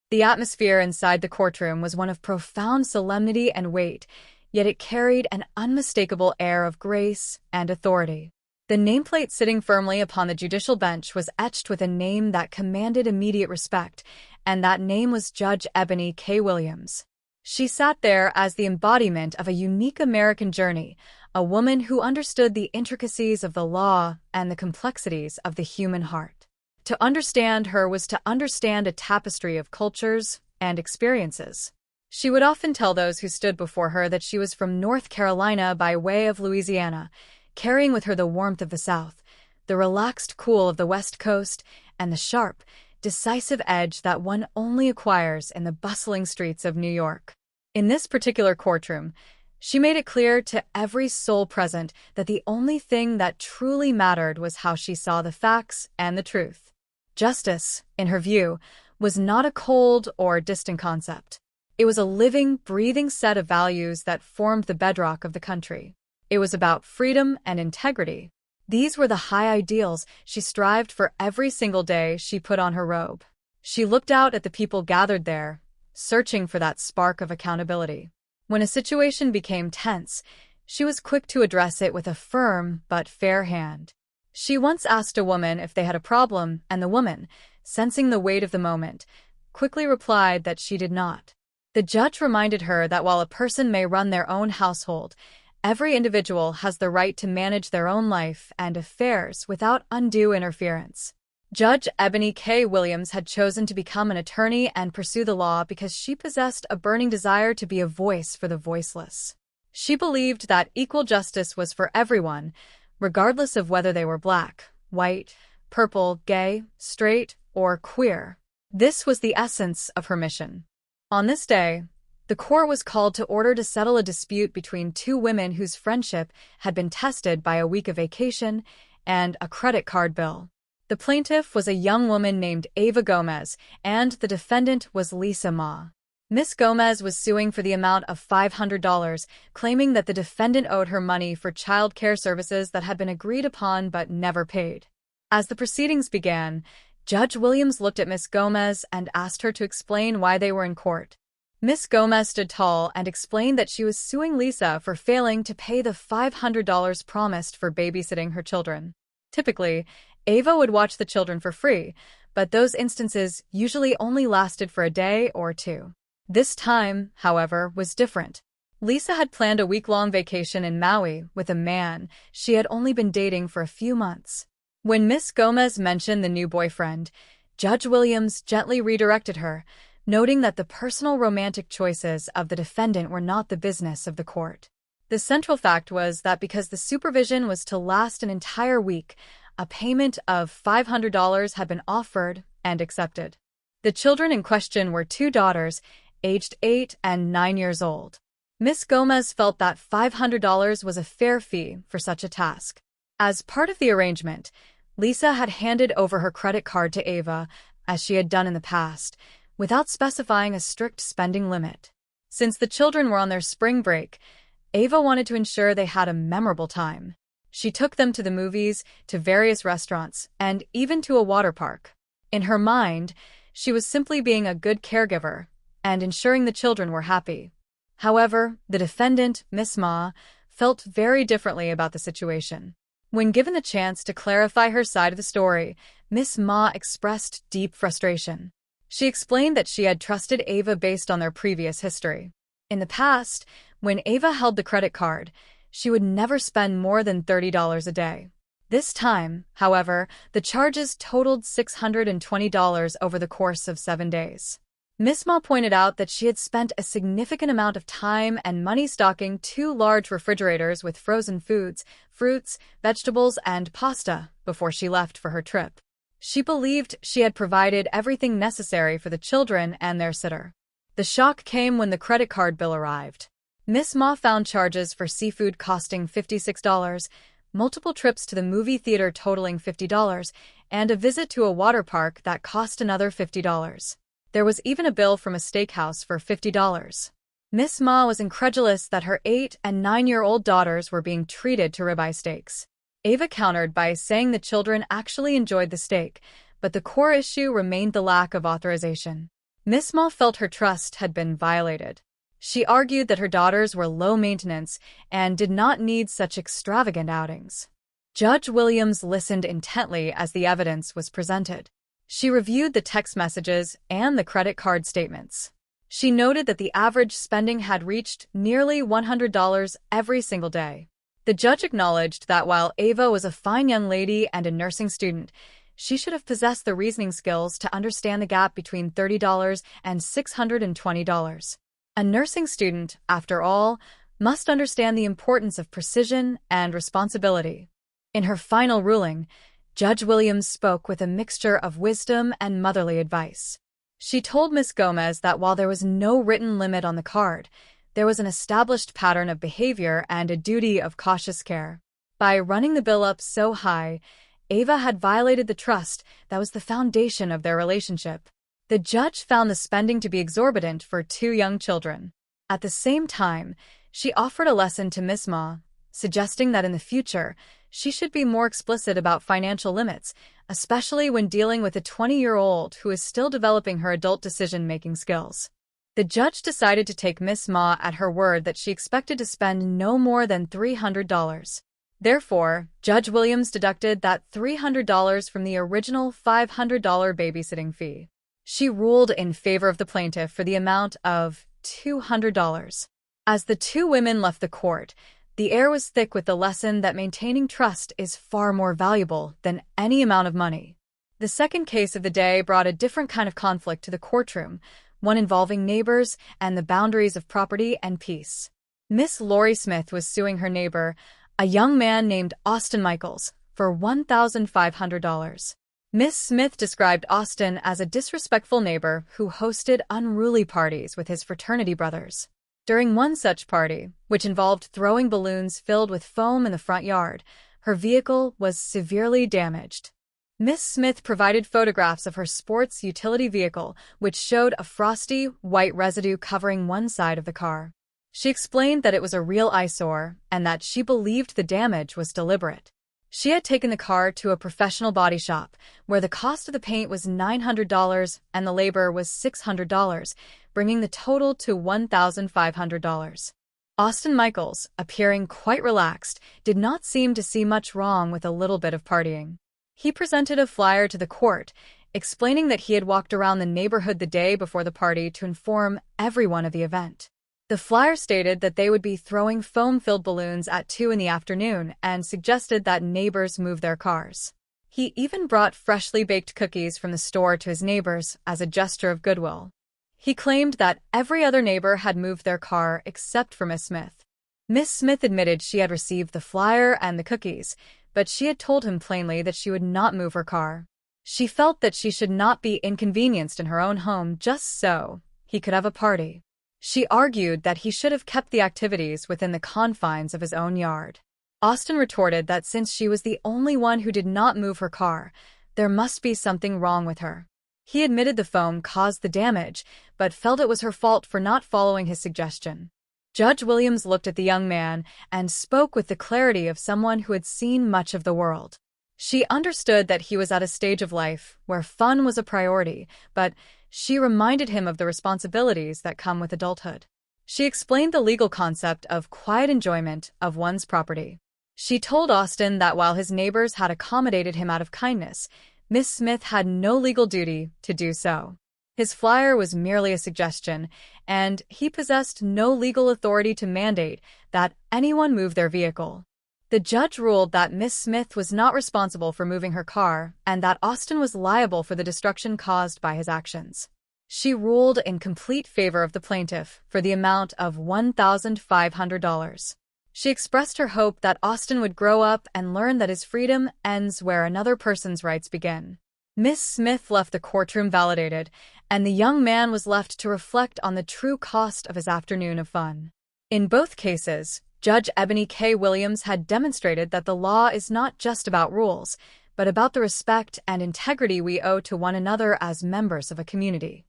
The atmosphere inside the courtroom was one of profound solemnity and weight, yet it carried an unmistakable air of grace and authority. The nameplate sitting firmly upon the judicial bench was etched with a name that commanded immediate respect, and that name was Judge Ebony K. Williams. She sat there as the embodiment of a unique American journey, a woman who understood the intricacies of the law and the complexities of the human heart. To understand her was to understand a tapestry of cultures and experiences. She would often tell those who stood before her that she was from North Carolina by way of Louisiana, carrying with her the warmth of the South, the relaxed cool of the West Coast, and the sharp, decisive edge that one only acquires in the bustling streets of New York. In this particular courtroom, she made it clear to every soul present that the only thing that truly mattered was how she saw the facts and the truth. Justice, in her view, was not a cold or distant concept. It was a living, breathing set of values that formed the bedrock of the country. It was about freedom and integrity. These were the high ideals she strived for every single day she put on her robe. She looked out at the people gathered there, searching for that spark of accountability. When a situation became tense, she was quick to address it with a firm but fair hand. She once asked a woman if they had a problem, and the woman, sensing the weight of the moment, quickly replied that she did not. The judge reminded her that while a person may run their own household, every individual has the right to manage their own life and affairs without undue interference. Judge Ebony K. Williams had chosen to become an attorney and pursue the law because she possessed a burning desire to be a voice for the voiceless. She believed that equal justice was for everyone, regardless of whether they were black, white, purple, gay, straight, or queer. This was the essence of her mission. On this day, the court was called to order to settle a dispute between two women whose friendship had been tested by a week of vacation and a credit card bill. The plaintiff was a young woman named Ava Gomez, and the defendant was Lisa Ma. Miss Gomez was suing for the amount of $500, claiming that the defendant owed her money for child care services that had been agreed upon but never paid. As the proceedings began, Judge Williams looked at Miss Gomez and asked her to explain why they were in court. Miss Gomez stood tall and explained that she was suing Lisa for failing to pay the $500 promised for babysitting her children. Typically, Ava would watch the children for free, but those instances usually only lasted for a day or two. This time, however, was different. Lisa had planned a week-long vacation in Maui with a man she had only been dating for a few months. When Miss Gomez mentioned the new boyfriend, Judge Williams gently redirected her, noting that the personal romantic choices of the defendant were not the business of the court. The central fact was that because the supervision was to last an entire week, a payment of $500 had been offered and accepted. The children in question were two daughters, aged 8 and 9 years old. Miss Gomez felt that $500 was a fair fee for such a task. As part of the arrangement, Lisa had handed over her credit card to Ava, as she had done in the past, without specifying a strict spending limit. Since the children were on their spring break, Ava wanted to ensure they had a memorable time. She took them to the movies, to various restaurants, and even to a water park. In her mind, she was simply being a good caregiver and ensuring the children were happy. However, the defendant, Miss Ma, felt very differently about the situation. When given the chance to clarify her side of the story, Miss Ma expressed deep frustration. She explained that she had trusted Ava based on their previous history. In the past, when Ava held the credit card, she would never spend more than $30 a day. This time, however, the charges totaled $620 over the course of 7 days. Miss Ma pointed out that she had spent a significant amount of time and money stocking 2 large refrigerators with frozen foods, fruits, vegetables, and pasta before she left for her trip. She believed she had provided everything necessary for the children and their sitter. The shock came when the credit card bill arrived. Miss Ma found charges for seafood costing $56, multiple trips to the movie theater totaling $50, and a visit to a water park that cost another $50. There was even a bill from a steakhouse for $50. Miss Ma was incredulous that her 8 and 9-year-old daughters were being treated to ribeye steaks. Ava countered by saying the children actually enjoyed the steak, but the core issue remained the lack of authorization. Miss Ma felt her trust had been violated. She argued that her daughters were low maintenance and did not need such extravagant outings. Judge Williams listened intently as the evidence was presented. She reviewed the text messages and the credit card statements. She noted that the average spending had reached nearly $100 every single day. The judge acknowledged that while Ava was a fine young lady and a nursing student, she should have possessed the reasoning skills to understand the gap between $30 and $620. A nursing student, after all, must understand the importance of precision and responsibility. In her final ruling, Judge Williams spoke with a mixture of wisdom and motherly advice. She told Miss Gomez that while there was no written limit on the card, there was an established pattern of behavior and a duty of cautious care. By running the bill up so high, Ava had violated the trust that was the foundation of their relationship. The judge found the spending to be exorbitant for two young children. At the same time, she offered a lesson to Miss Ma, suggesting that in the future, she should be more explicit about financial limits, especially when dealing with a 20-year-old who is still developing her adult decision-making skills. The judge decided to take Miss Ma at her word that she expected to spend no more than $300. Therefore, Judge Williams deducted that $300 from the original $500 babysitting fee. She ruled in favor of the plaintiff for the amount of $200. As the two women left the court, the air was thick with the lesson that maintaining trust is far more valuable than any amount of money. The second case of the day brought a different kind of conflict to the courtroom, one involving neighbors and the boundaries of property and peace. Miss Lori Smith was suing her neighbor, a young man named Austin Michaels, for $1,500. Miss Smith described Austin as a disrespectful neighbor who hosted unruly parties with his fraternity brothers. During one such party, which involved throwing balloons filled with foam in the front yard, her vehicle was severely damaged. Miss Smith provided photographs of her sports utility vehicle, which showed a frosty, white residue covering one side of the car. She explained that it was a real eyesore and that she believed the damage was deliberate. She had taken the car to a professional body shop, where the cost of the paint was $900 and the labor was $600, bringing the total to $1,500. Austin Michaels, appearing quite relaxed, did not seem to see much wrong with a little bit of partying. He presented a flyer to the court, explaining that he had walked around the neighborhood the day before the party to inform everyone of the event. The flyer stated that they would be throwing foam-filled balloons at 2 in the afternoon and suggested that neighbors move their cars. He even brought freshly baked cookies from the store to his neighbors as a gesture of goodwill. He claimed that every other neighbor had moved their car except for Miss Smith. Miss Smith admitted she had received the flyer and the cookies, but she had told him plainly that she would not move her car. She felt that she should not be inconvenienced in her own home just so he could have a party. She argued that he should have kept the activities within the confines of his own yard. Austin retorted that since she was the only one who did not move her car, there must be something wrong with her. He admitted the foam caused the damage, but felt it was her fault for not following his suggestion. Judge Williams looked at the young man and spoke with the clarity of someone who had seen much of the world. She understood that he was at a stage of life where fun was a priority, but she reminded him of the responsibilities that come with adulthood. She explained the legal concept of quiet enjoyment of one's property. She told Austin that while his neighbors had accommodated him out of kindness, Miss Smith had no legal duty to do so. His flyer was merely a suggestion, and he possessed no legal authority to mandate that anyone move their vehicle. The judge ruled that Miss Smith was not responsible for moving her car and that Austin was liable for the destruction caused by his actions. She ruled in complete favor of the plaintiff for the amount of $1,500. She expressed her hope that Austin would grow up and learn that his freedom ends where another person's rights begin. Miss Smith left the courtroom validated, and the young man was left to reflect on the true cost of his afternoon of fun. In both cases, Judge Ebony K. Williams had demonstrated that the law is not just about rules, but about the respect and integrity we owe to one another as members of a community.